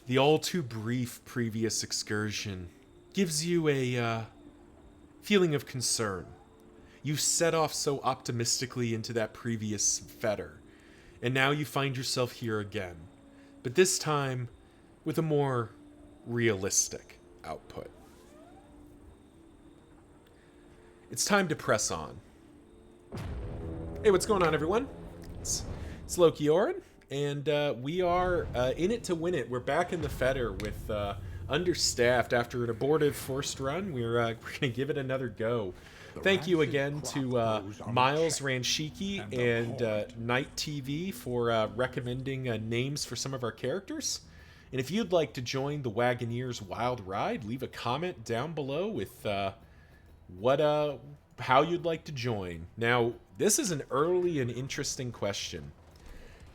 The all too brief previous excursion gives you a feeling of concern. You set off so optimistically into that previous fetter, and now you find yourself here again, but this time with a more realistic output. It's time to press on. Hey, what's going on, everyone? It's Loki Oren, and we are in it to win it. We're back in the fetter with Understaffed after an abortive first run. We're going to give it another go. Thank you again to Miles Ranshiki and Night TV for recommending names for some of our characters. And if you'd like to join the Wagoneers Wild Ride, leave a comment down below with how you'd like to join. Now, this is an early and interesting question.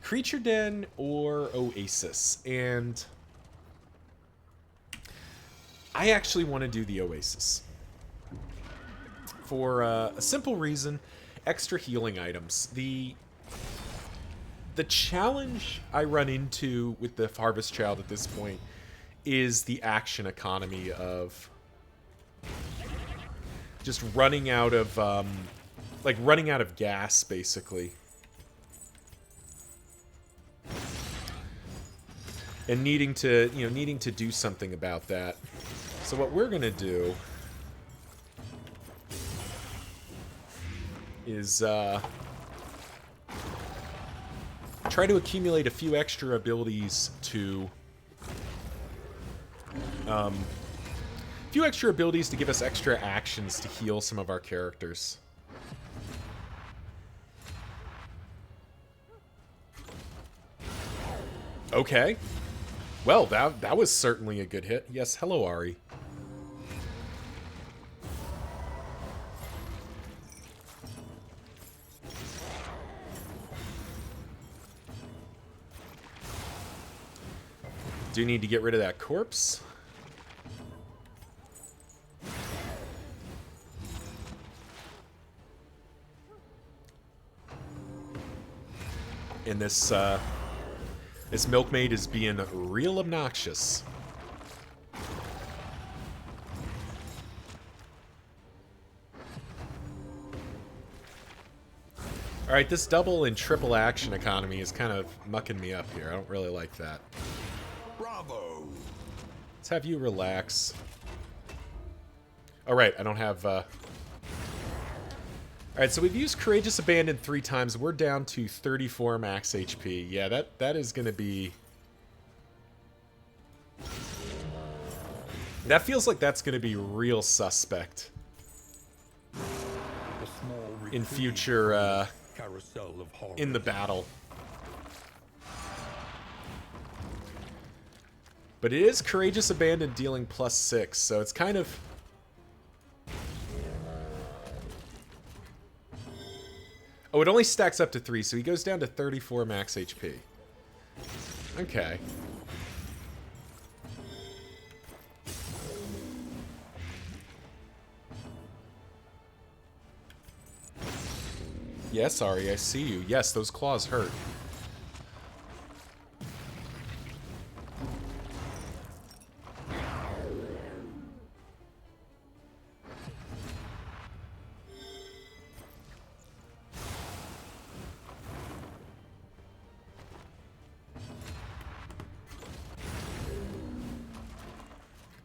Creature Den or Oasis? And I actually want to do the Oasis. For a simple reason, extra healing items. The challenge I run into with the Harvest Child at this point is the action economy of just running out of running out of gas, basically, and needing to do something about that. So what we're gonna do is try to accumulate a few extra abilities to give us extra actions to heal some of our characters. Okay. Well, that was certainly a good hit. Yes, hello, Ari. Do need to get rid of that corpse. And this milkmaid is being real obnoxious. Alright, this double and triple action economy is kind of mucking me up here. I don't really like that. Bravo. Let's have you relax. Alright, I don't have... Alright, so we've used Courageous Abandon 3 times. We're down to 34 max HP. Yeah, that is going to be... That feels like that's going to be real suspect in future, in the battle. But it is Courageous Abandon dealing +6, so it's kind of... Oh, it only stacks up to 3, so he goes down to 34 max HP. Okay. Yes, Ari, I see you. Yes, those claws hurt.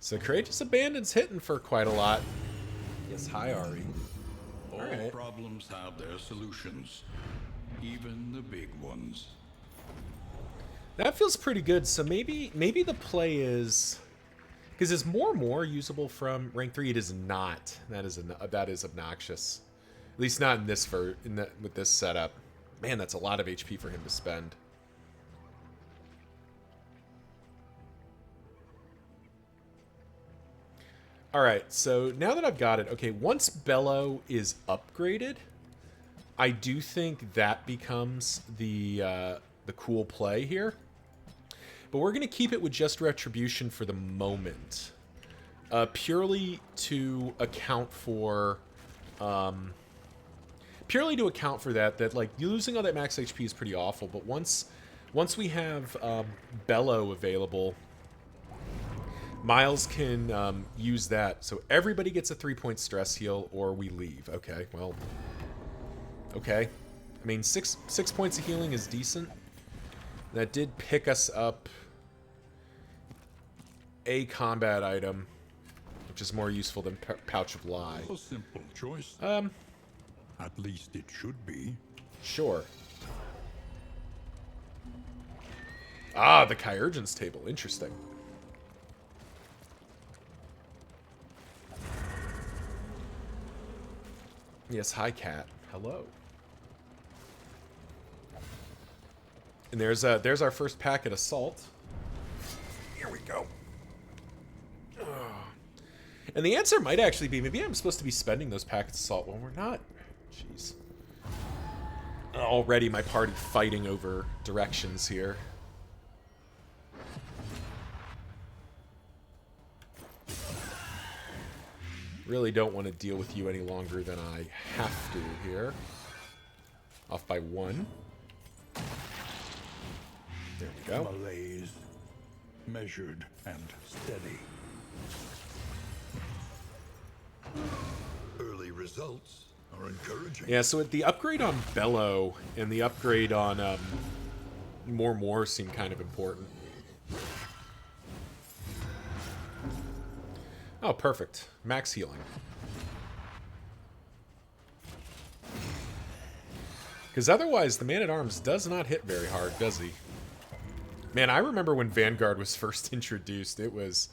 So Courageous Abandon's hitting for quite a lot. Yes, hi, Ari. All right. problems have their solutions, even the big ones. That feels pretty good. So maybe the play is, because it's more usable from rank 3. It is not. That is obnoxious. At least not in this with this setup. Man, that's a lot of HP for him to spend. Alright, so now that I've got it, okay, once Bellow is upgraded, I do think that becomes the cool play here. But we're going to keep it with just Retribution for the moment. Purely to account for... that, like, losing all that max HP is pretty awful, but once we have Bellow available, Miles can use that. So everybody gets a 3-point stress heal or we leave. Okay, well. Okay. I mean, six points of healing is decent. That did pick us up a combat item, which is more useful than Pouch of Lie. A simple choice. At least it should be. Sure. Ah, the Kyurgen's table. Interesting. Yes, hi, cat. Hello. And there's our first packet of salt. Here we go. And the answer might actually be, maybe I'm supposed to be spending those packets of salt. Well, we're not. Jeez. Already my party fighting over directions here. Really don't want to deal with you any longer than I have to here. Off by 1. There we go. Malaise, measured and steady. Early results are encouraging. Yeah, so the upgrade on Bellow and the upgrade on More seem kind of important. Oh, perfect. Max healing. Because otherwise, the Man-at-Arms does not hit very hard, does he? Man, I remember when Vanguard was first introduced. It was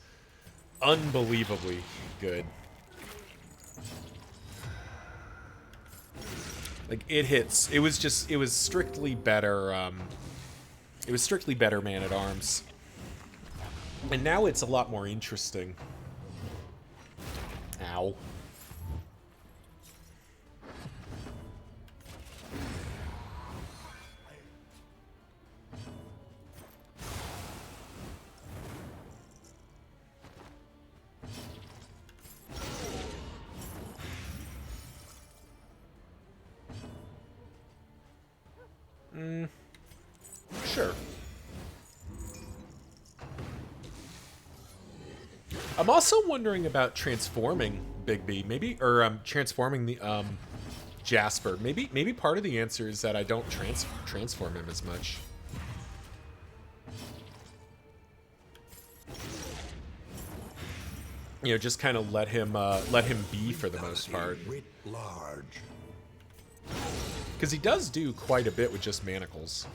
unbelievably good. Like, it hits. It was strictly better, it was strictly better Man-at-Arms. And now it's a lot more interesting. Ow. Sure. I'm also wondering about transforming Big B, maybe, or transforming the Jasper. Maybe part of the answer is that I don't transform him as much. You know, just kind of let him be for the most part. Because he does do quite a bit with just manacles.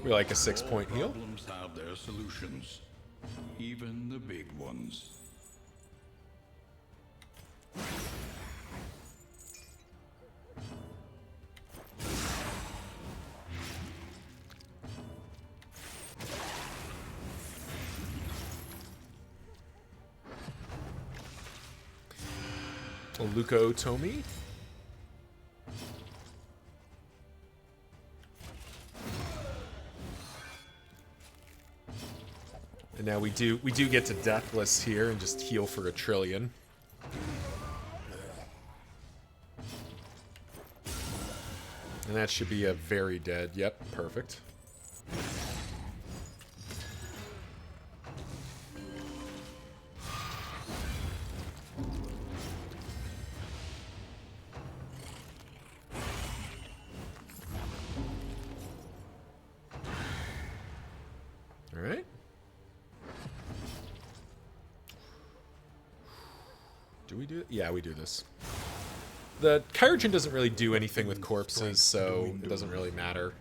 We like a 6-point heal. Problems have their solutions, even the big ones. Luca Otomi. And now we do get to Deathless here and just heal for 1 trillion. And that should be a very dead. Yep, perfect. All right. Do we do it? Yeah, we do this. The Kyurgen doesn't really do anything with corpses, so it doesn't really matter.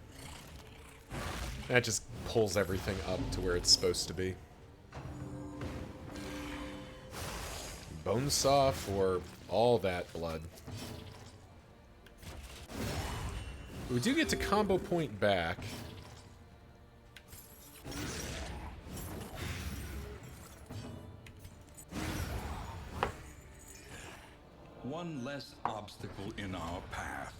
That just pulls everything up to where it's supposed to be. Bonesaw for all that blood. We do get to combo point back. One less obstacle in our path.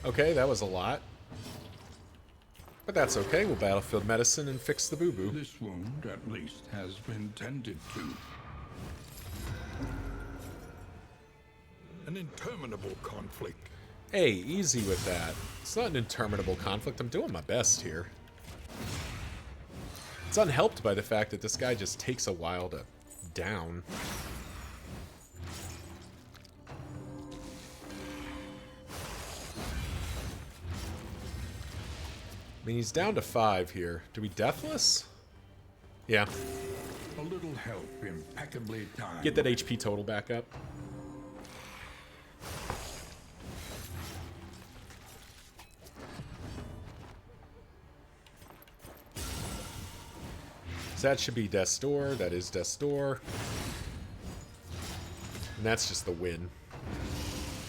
Okay, that was a lot. But that's okay. We'll battlefield medicine and fix the boo-boo. This wound, at least, has been tended to. An interminable conflict. Hey, easy with that. It's not an interminable conflict. I'm doing my best here. It's unhelped by the fact that this guy just takes a while to down. I mean, he's down to 5 here. Do we deathless? Yeah. A little help impeccably timed. Get that HP total back up. So that should be Death's Door. That is Death's Door. And that's just the win.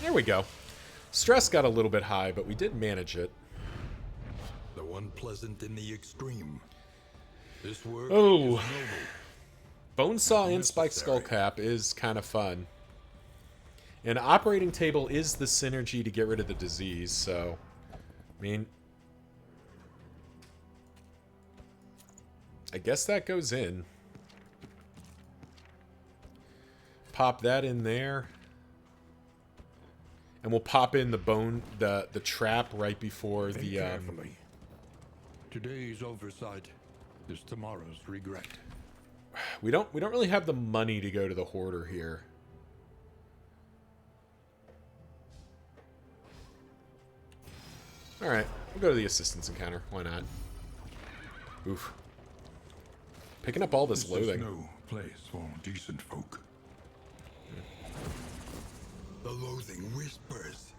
There we go. Stress got a little bit high, but we did manage it. Though unpleasant in the extreme. This work Oh. is noble. Bonesaw and Spike Skullcap is kind of fun. And operating table is the synergy to get rid of the disease, so... I mean... I guess that goes in. Pop that in there. And we'll pop in the trap right before Think the... carefully. Today's oversight is tomorrow's regret. We don't really have the money to go to the hoarder here. Alright, we'll go to the assistance encounter. Why not? Oof. Picking up all this loathing. This is no place for decent folk. The loathing whispers.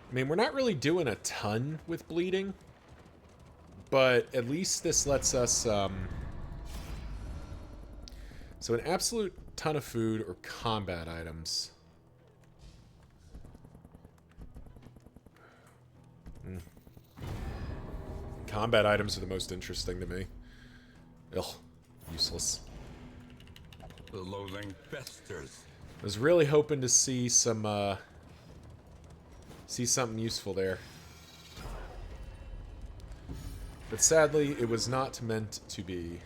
I mean, we're not really doing a ton with bleeding. But at least this lets us... So an absolute ton of food or combat items. Combat items are the most interesting to me. Ugh, useless. The loathing festers. I was really hoping to see some, see something useful there. But sadly, it was not meant to be.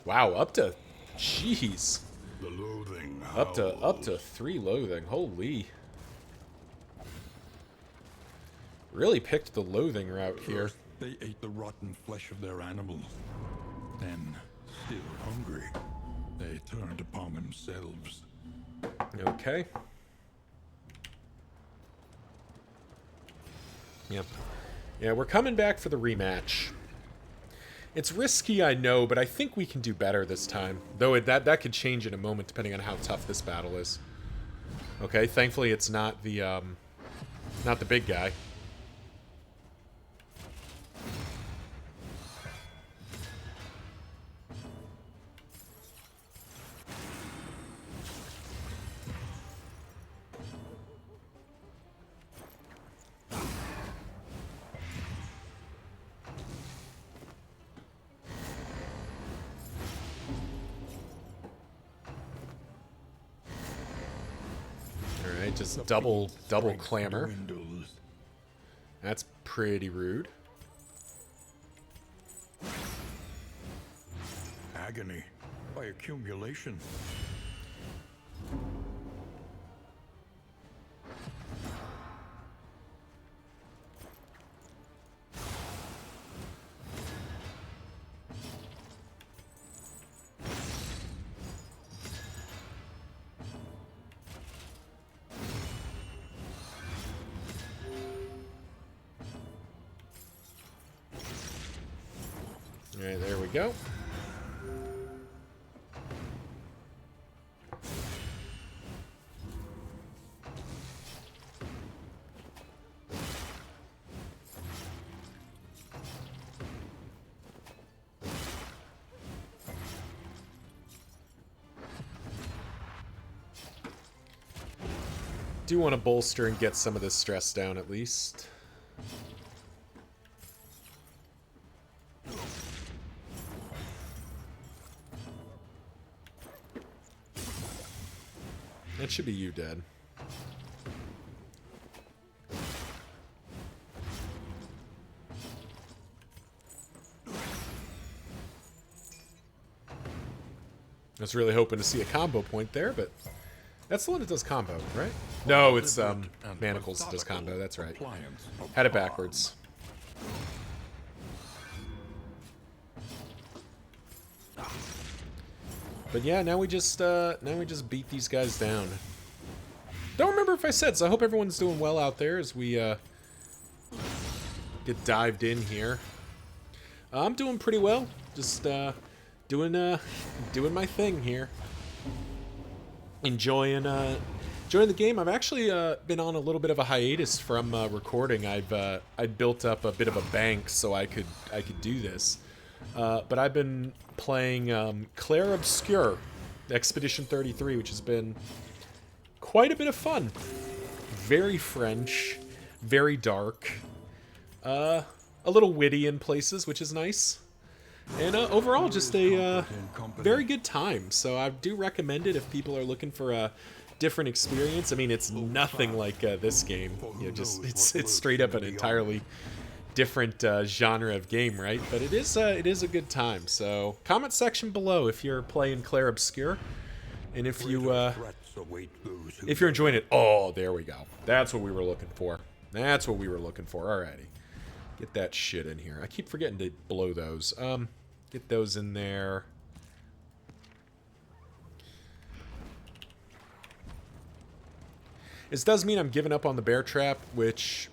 Wow, up to... Jeez. The loathing Up howls. to 3 loathing. Holy. Really picked the loathing route here. First, they ate the rotten flesh of their animals. Then, still hungry, they turned upon themselves. Okay. Yep. Yeah, we're coming back for the rematch. It's risky, I know, but I think we can do better this time. Though that could change in a moment depending on how tough this battle is. Okay, thankfully it's not the big guy. Alright, just double clamor. Dwindles. That's pretty rude. Agony by accumulation. Alright, there we go. Do want to bolster and get some of this stress down at least. That should be you dead. was really hoping to see a combo point there, but that's the one that does combo, right? No, it's Manacles that does combo. That's right. Had it backwards. But yeah, now we just beat these guys down. Don't remember if I said, so I hope everyone's doing well out there as we get dived in here. I'm doing pretty well. Just doing my thing here. Enjoying the game. I've actually been on a little bit of a hiatus from recording. I'd built up a bit of a bank so I could do this. But I've been playing Clair Obscur, Expedition 33, which has been quite a bit of fun. Very French, very dark, a little witty in places, which is nice. And overall, just a very good time. So I do recommend it if people are looking for a different experience. I mean, it's nothing like this game. You know, just it's straight up an entirely different genre of game, right? But it is a good time. So comment section below if you're playing Clair Obscur, and if you're enjoying it. Oh, there we go. That's what we were looking for. That's what we were looking for. Alrighty. Get that shit in here. I keep forgetting to blow those. Get those in there. This does mean I'm giving up on the bear trap, which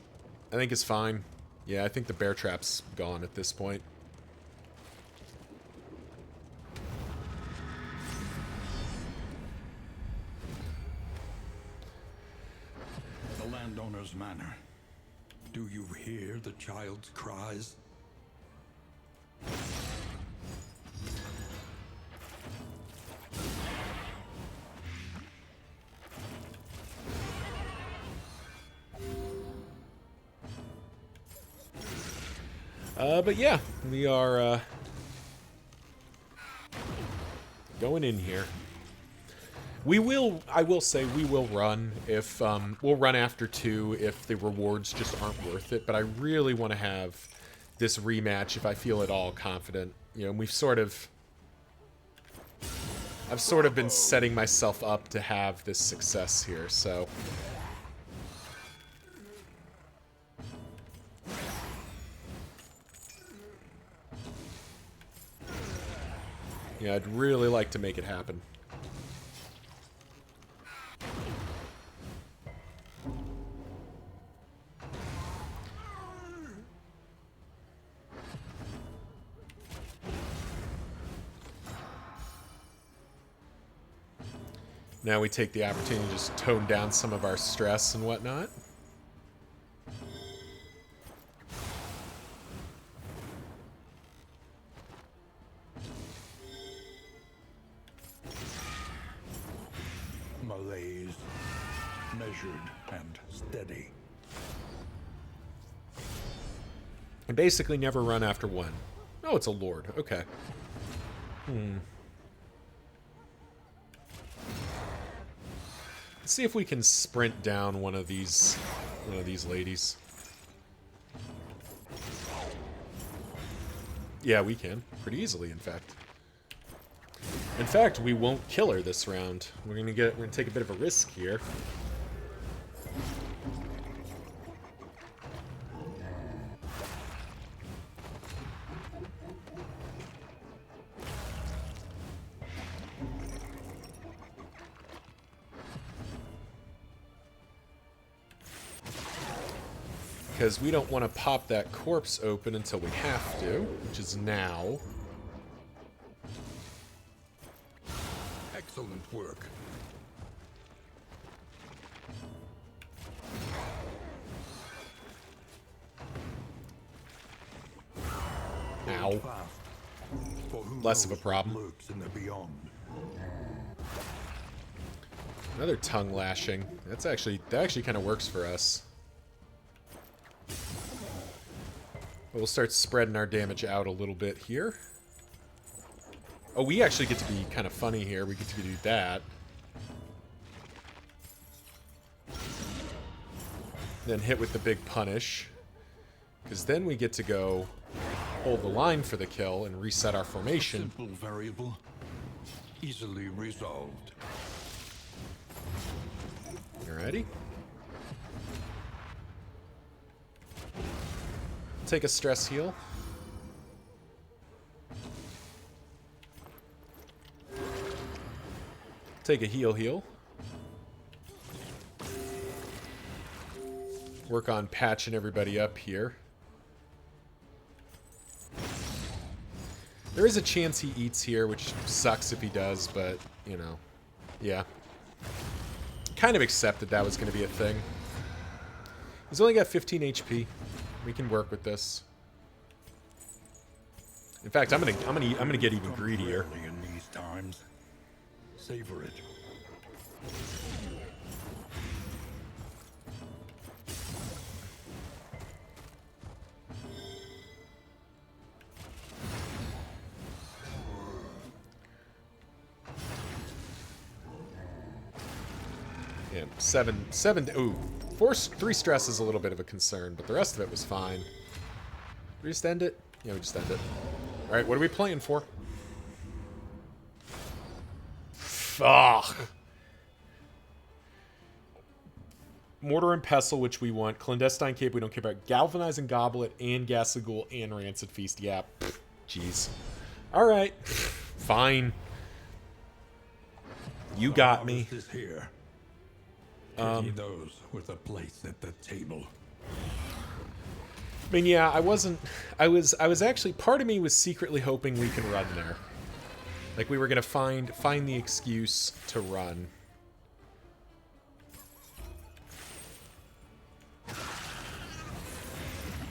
I think is fine. Yeah, I think the bear trap's gone at this point. The landowner's manor. Do you hear the child's cries? But yeah, we are going in here. I will say, we will run if, we'll run after 2 if the rewards just aren't worth it, but I really want to have this rematch if I feel at all confident. You know, I've sort of been setting myself up to have this success here, so. Yeah, I'd really like to make it happen. Now we take the opportunity to just tone down some of our stress and whatnot. Malaise, measured and steady. And basically never run after 1. Oh, it's a lord. Okay. Let's see if we can sprint down one of these ladies. Yeah, we can. Pretty easily, in fact. In fact, we won't kill her this round. We're gonna take a bit of a risk here. Because we don't want to pop that corpse open until we have to, which is now. Excellent work. Ow. Less of a problem. Another tongue lashing. That actually kind of works for us. We'll start spreading our damage out a little bit here. Oh, we actually get to be kind of funny here. We get to do that. Then hit with the big punish. Because then we get to go hold the line for the kill and reset our formation. Simple variable. easily resolved. Alrighty. Take a stress heal. Take a heal. Work on patching everybody up here. There is a chance he eats here, which sucks if he does, but, you know, yeah. Kind of accepted that was going to be a thing. He's only got 15 HP. We can work with this. In fact, I'm gonna get even greedier. Rarely in these times. Savor it. Yeah, ooh. 3 stress is a little bit of a concern, but the rest of it was fine. We just end it? Yeah, we just end it. Alright, what are we playing for? Ugh. Mortar and Pestle, which we want. Clandestine Cape, we don't care about. Galvanizing Goblet, and Ghastly Ghoul, and Rancid Feast. Yeah, jeez. Alright. Fine. You got me. Is here. Pity those with a place at the table. I mean, yeah, I was actually, part of me was secretly hoping we can run there. Like, we were gonna find the excuse to run.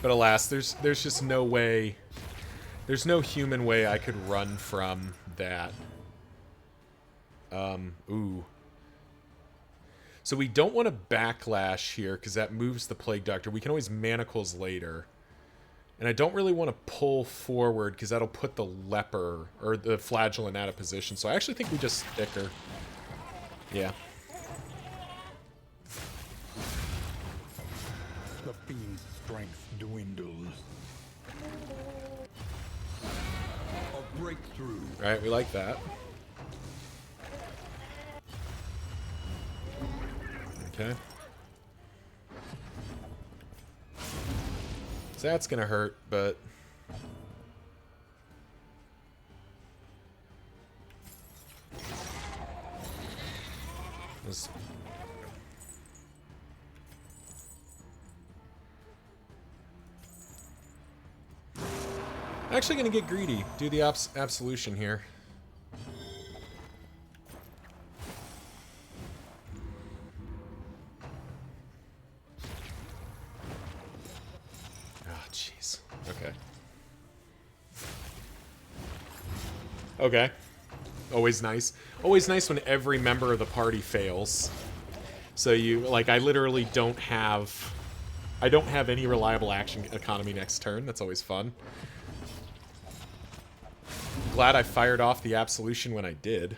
But alas, there's just no way, there's no human way I could run from that. Ooh. So we don't want to backlash here, because that moves the Plague Doctor. We can always Manacles later. And I don't really want to pull forward, because that'll put the Leper, or the Flagellant, out of position. So I actually think we just stick her. Yeah. The fiend's strength dwindles. A breakthrough. Alright, we like that. Okay. So that's gonna hurt, but... This... Actually gonna get greedy. Do the absolution here. Okay. Okay. Always nice. Always nice when every member of the party fails. So you, like, I literally don't have... I don't have any reliable action economy next turn. That's always fun. Glad I fired off the absolution when I did.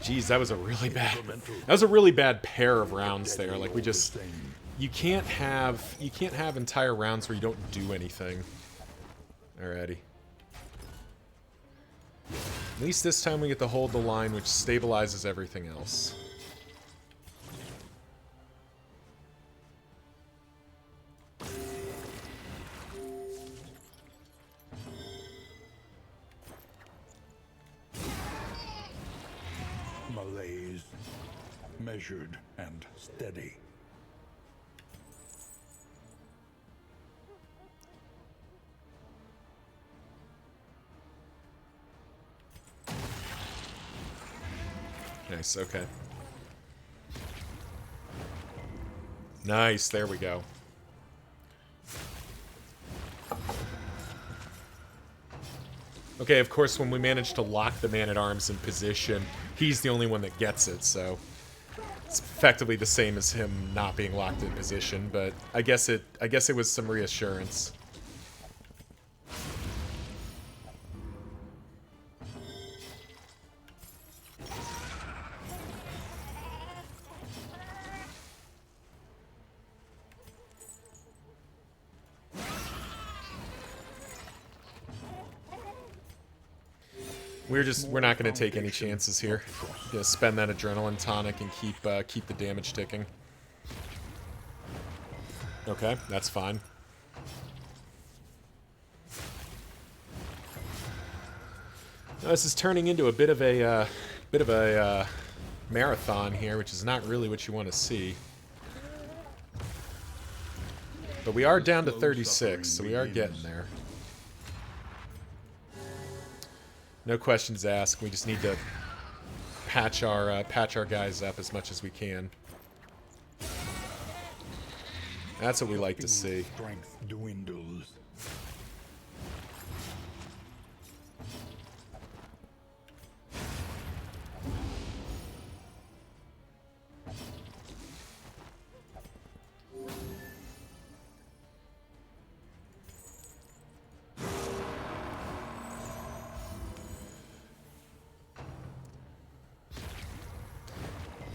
Jeez, that was a really bad pair of rounds there. Like, we just, you can't have entire rounds where you don't do anything. Alrighty. At least this time we get to hold the line, which stabilizes everything else. Malaise, measured and steady. Nice, okay. Nice, there we go. Okay, of course, when we manage to lock the man-at-arms in position, he's the only one that gets it, so it's effectively the same as him not being locked in position, but I guess it was some reassurance. We're not going to take any chances here. Gonna spend that adrenaline tonic and keep the damage ticking. Okay, that's fine. Now, this is turning into a bit of a marathon here, which is not really what you want to see. But we are down to 36, so we are getting there. No questions asked. We just need to patch our guys up as much as we can. That's what we like to see. Strength dwindles.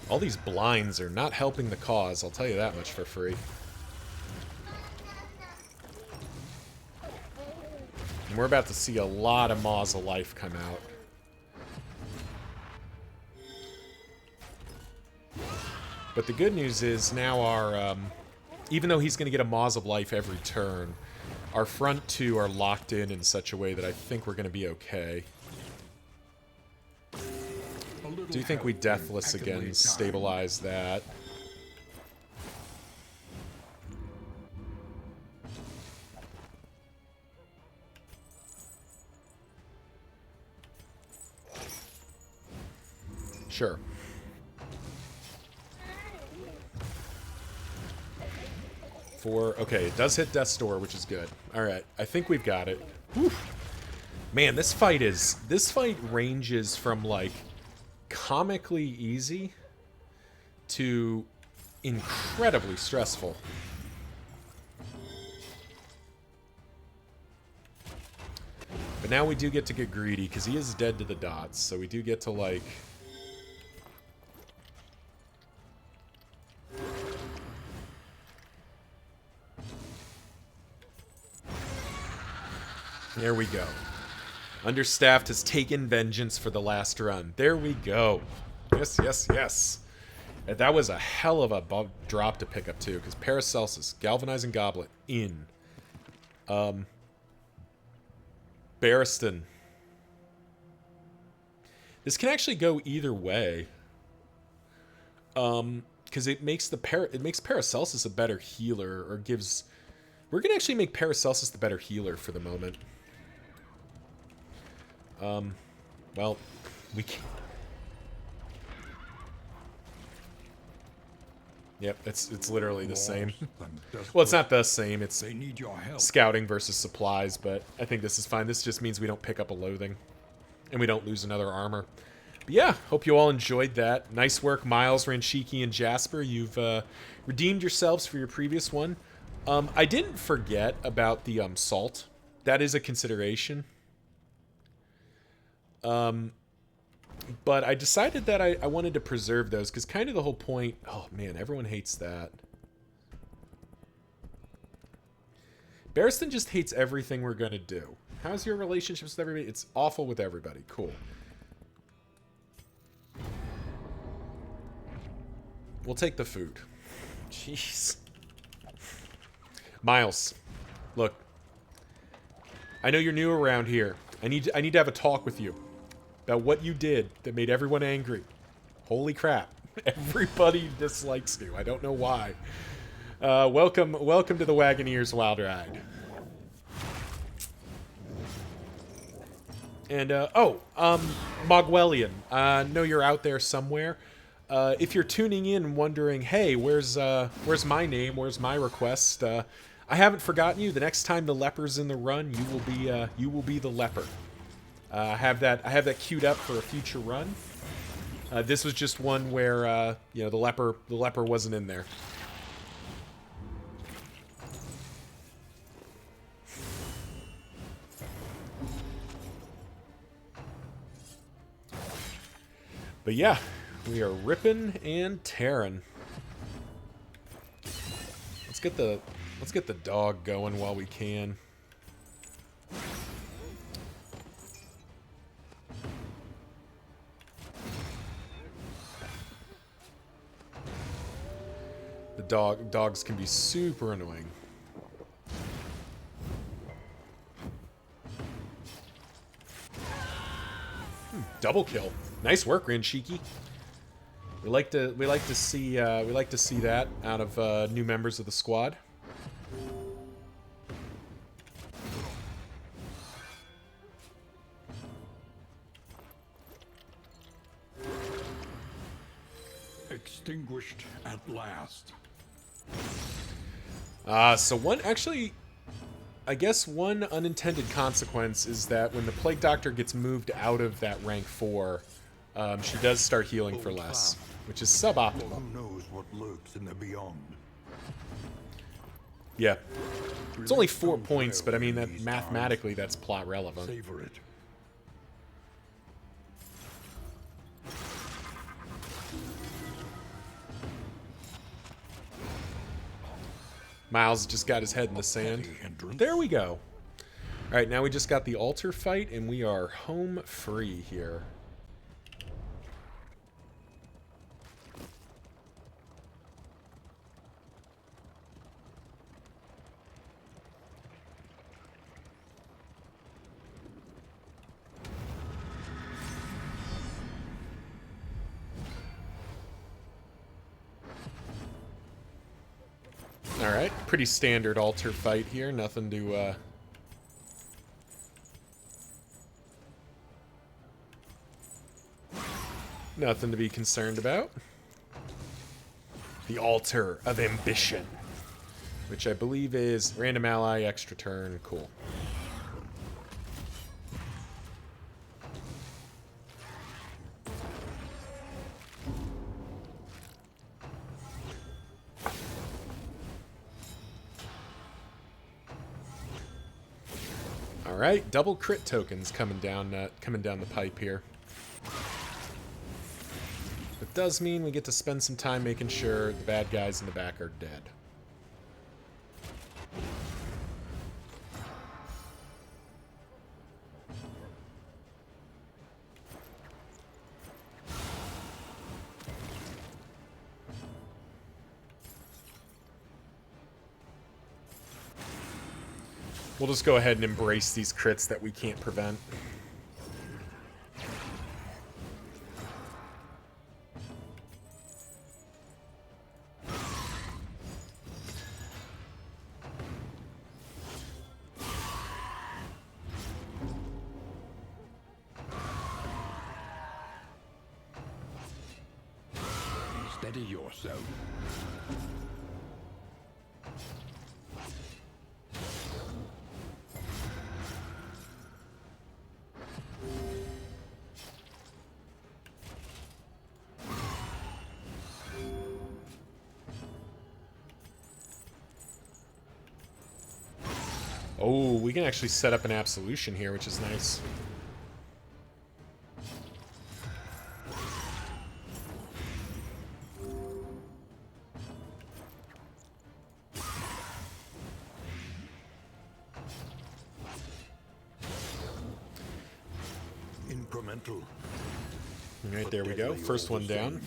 All these blinds are not helping the cause, I'll tell you that much for free. And we're about to see a lot of Maws of Life come out. But the good news is now our, even though he's going to get a Maws of Life every turn, our front two are locked in such a way that I think we're going to be okay. Do you think we Deathless again stabilize that? Sure. Okay, it does hit Death's Door, which is good. Alright, I think we've got it. Whew. Man, this fight ranges from, like, comically easy to incredibly stressful. But now we do get to get greedy, because he is dead to the dots, so we do get to, like... There we go. Understaffed has taken vengeance for the last run. There we go. Yes, yes, yes. And that was a hell of a drop to pick up, too, because Paracelsus, Galvanizing Goblet, in. Barristan. This can actually go either way. Because it makes Paracelsus a better healer, or gives... We're going to actually make Paracelsus the better healer for the moment. Well, we can... Yep, it's literally the same. Well, it's not the same. It's They need your help. scouting versus supplies, but I think this is fine. This just means we don't pick up a loathing, and we don't lose another armor. But yeah, hope you all enjoyed that. Nice work, Miles, Ranshiki, and Jasper. You've redeemed yourselves for your previous one. I didn't forget about the salt. That is a consideration. But I decided that I wanted to preserve those, because kind of the whole point... Oh, man, everyone hates that. Barristan just hates everything we're going to do. How's your relationships with everybody? It's awful with everybody. Cool. We'll take the food. Jeez. Miles, look. I know you're new around here. I need to have a talk with you about what you did that made everyone angry. Holy crap. Everybody dislikes you. I don't know why. Welcome to the Wagoneers Wild Ride. And, Mogwellian, know you're out there somewhere. If you're tuning in and wondering, hey, where's my name? Where's my request? I haven't forgotten you. The next time the leper's in the run, you will be the leper. I have that queued up for a future run. This was just one where you know, the leper wasn't in there. But yeah, we are ripping and tearing. Let's get the dog going while we can. The dogs can be super annoying. Double kill. Nice work, Ranshiki. We like to see that out of new members of the squad. Extinguished at last. So I guess one unintended consequence is that when the Plague Doctor gets moved out of that rank 4, she does start healing for less, which is suboptimal. Who knows what lurks in the beyond? Yeah. It's only 4 points, but I mean, that mathematically that's plot relevant. Savor it. Miles just got his head in the sand. There we go. Alright, now we just got the altar fight, and we are home free here. Alright, pretty standard altar fight here. Nothing to, nothing to be concerned about. The Altar of Ambition, which I believe is random ally, extra turn. Cool. All right, double crit tokens coming down the pipe here. It does mean we get to spend some time making sure the bad guys in the back are dead. We'll just go ahead and embrace these crits that we can't prevent. Steady yourself. Oh, we can actually set up an absolution here, which is nice. Incremental. All right, there we go. First one down.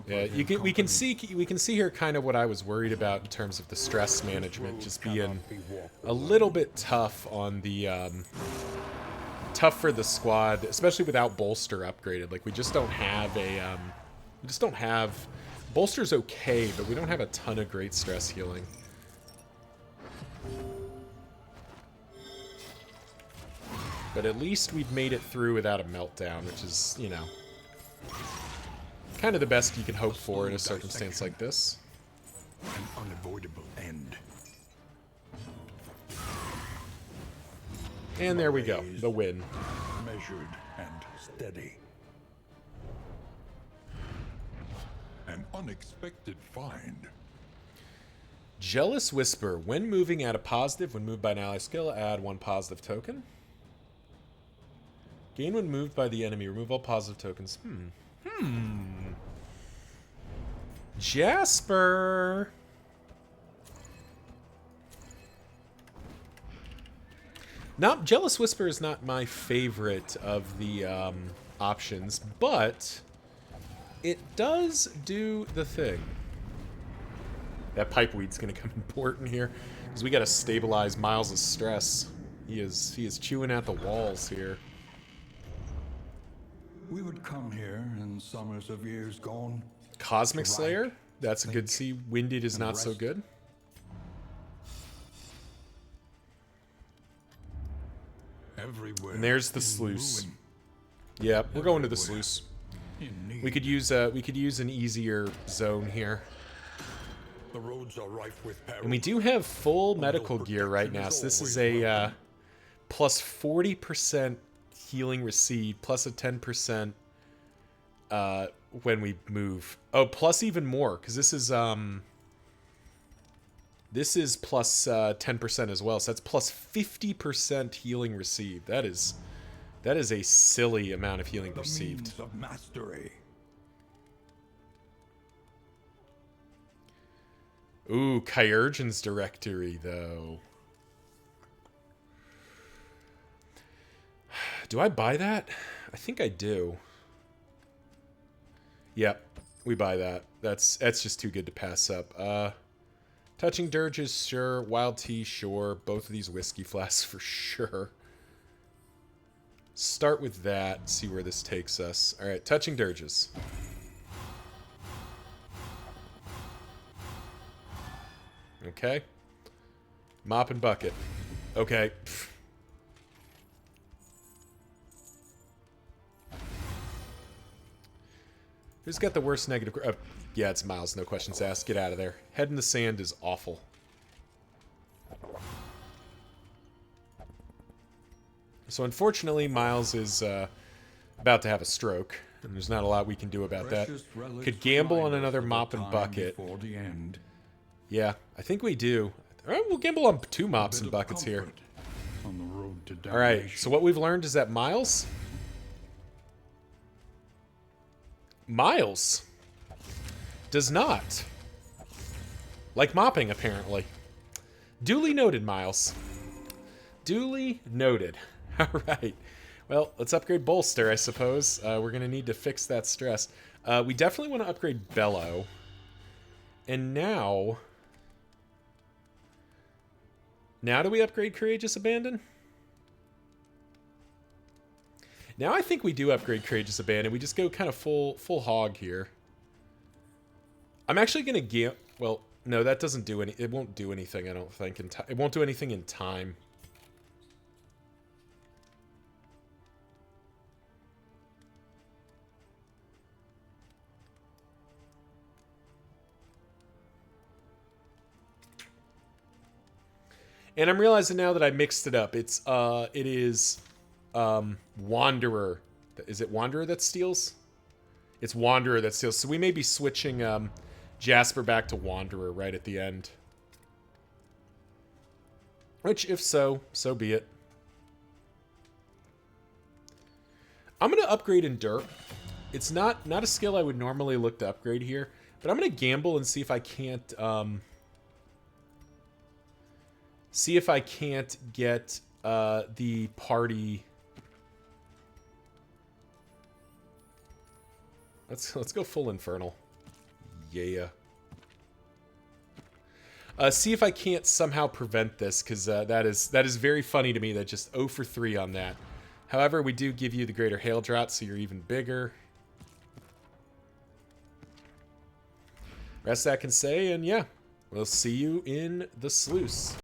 Yeah, we can see here kind of what I was worried about in terms of the stress management, just being a little bit tough on the tough for the squad, especially without bolster upgraded. Like, we just don't have a bolster's okay, but we don't have a ton of great stress healing. But at least we've made it through without a meltdown, which is, you know, kind of the best you can hope for in a circumstance like this. An unavoidable end. And there we go, the win. Measured and steady. An unexpected find. Jealous Whisper. When moving, add a positive. When moved by an ally skill, add 1 positive token. Gain when moved by the enemy. Remove all positive tokens. Jasper. Not Jealous Whisper is not my favorite of the options, but it does do the thing. That pipeweed's going to come important here because we got to stabilize Miles' stress. He is chewing at the walls here. We would come here in summers of years gone. Cosmic Slayer, that's a good see. Winded is not so good. Everywhere. And there's the sluice. Yeah, we're going to the sluice. We could use an easier zone here. The roads are rife with peril. And we do have full medical gear right now. So this is a plus 40% healing received, plus a 10% when we move. Oh, plus even more, because this is plus 10% as well. So that's plus 50% healing received. That is a silly amount of healing received. Means of mastery. Ooh, Kyurgen's Directory, though. Do I buy that? I think I do. Yep, we buy that. That's just too good to pass up. Touching Dirges, sure. Wild Tea, sure. Both of these whiskey flasks for sure. Start with that, see where this takes us. All right, Touching Dirges. Okay. Mop and bucket. Okay. Who's got the worst negative? Yeah, it's Miles. No questions asked. Get out of there. Head in the sand is awful. So unfortunately, Miles is about to have a stroke, and there's not a lot we can do about that. Could gamble on another mop and bucket. The end. Yeah, I think we do. All right, we'll gamble on 2 mops and buckets here. On the road to All right, so what we've learned is that Miles does not like mopping, apparently. Duly noted, Miles. Duly noted. All right. Well, let's upgrade Bolster, I suppose. We're going to need to fix that stress. We definitely want to upgrade Bellow. And now... Now do we upgrade Courageous Abandon? Now I think we do upgrade Courageous Abandon. We just go kind of full hog here. I'm actually going to well, no, that doesn't do any... It won't do anything, I don't think. It won't do anything in time. And I'm realizing now that I mixed it up. It is Wanderer. Is it Wanderer that steals? It's Wanderer that steals. So we may be switching Jasper back to Wanderer right at the end. Which, if so, so be it. I'm going to upgrade Endure. It's not a skill I would normally look to upgrade here. But I'm going to gamble and see if I can't... see if I can't get the party. Let's go full Infernal. Yeah. See if I can't somehow prevent this, because that is very funny to me. That just 0 for 3 on that. However, we do give you the greater hail drought, so you're even bigger. Rest that can say, and yeah, we'll see you in the sluice.